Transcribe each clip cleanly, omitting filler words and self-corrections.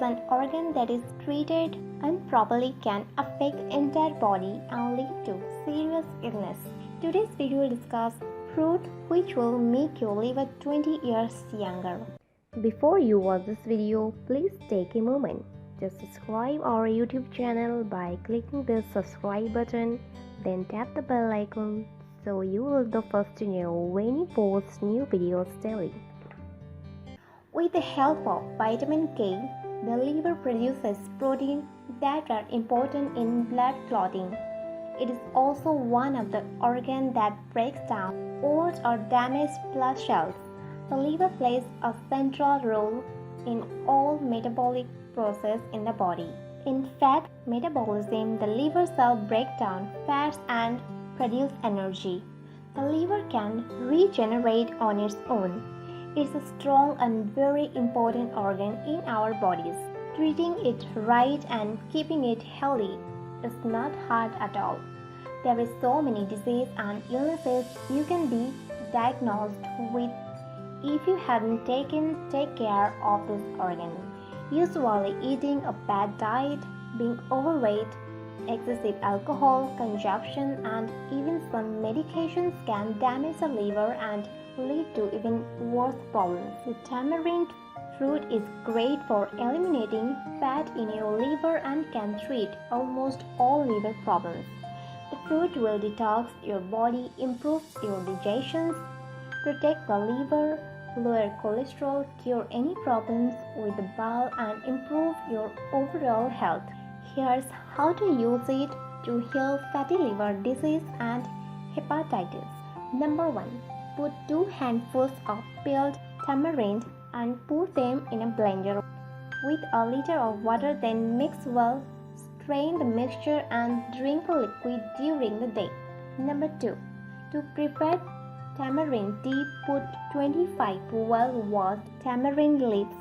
an organ that is treated improperly can affect the entire body and lead to serious illness. Today's video will discuss fruit which will make your liver 20 years younger. Before you watch this video, please take a moment to subscribe our YouTube channel by clicking the subscribe button, then tap the bell icon so you will be the first to know when we post new videos daily. With the help of vitamin K, the liver produces proteins that are important in blood clotting. It is also one of the organs that breaks down old or damaged blood cells. The liver plays a central role in all metabolic processes in the body. In fat metabolism, the liver cells break down fats and produce energy. The liver can regenerate on its own. It's a strong and very important organ in our bodies. Treating it right and keeping it healthy is not hard at all. There is so many diseases and illnesses you can be diagnosed with if you haven't take care of this organ. Usually eating a bad diet, being overweight, excessive alcohol consumption, and even some medications can damage the liver and lead to even worse problems. The tamarind fruit is great for eliminating fat in your liver and can treat almost all liver problems. The fruit will detox your body, improve your digestion, protect the liver, lower cholesterol, cure any problems with the bowel, and improve your overall health. Here's how to use it to heal fatty liver disease and hepatitis. Number 1. Put 2 handfuls of peeled tamarind and put them in a blender with a liter of water, then mix well. Strain the mixture and drink the liquid during the day. Number 2. To prepare tamarind tea, put 25 well-washed tamarind leaves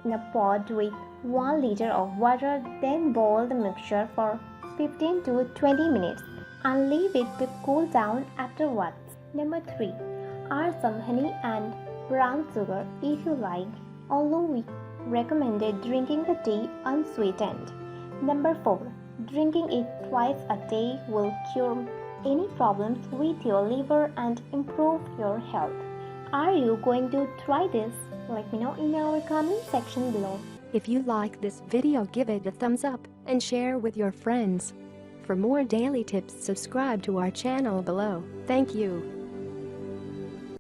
in a pot with 1 liter of water, then boil the mixture for 15 to 20 minutes and leave it to cool down afterwards. Number 3. Add some honey and brown sugar if you like, although we recommended drinking the tea unsweetened. Number 4. Drinking it twice a day will cure any problems with your liver and improve your health. Are you going to try this? Let me know in our comment section below. If you like this video, give it a thumbs up and share with your friends. For more daily tips, subscribe to our channel below. Thank you.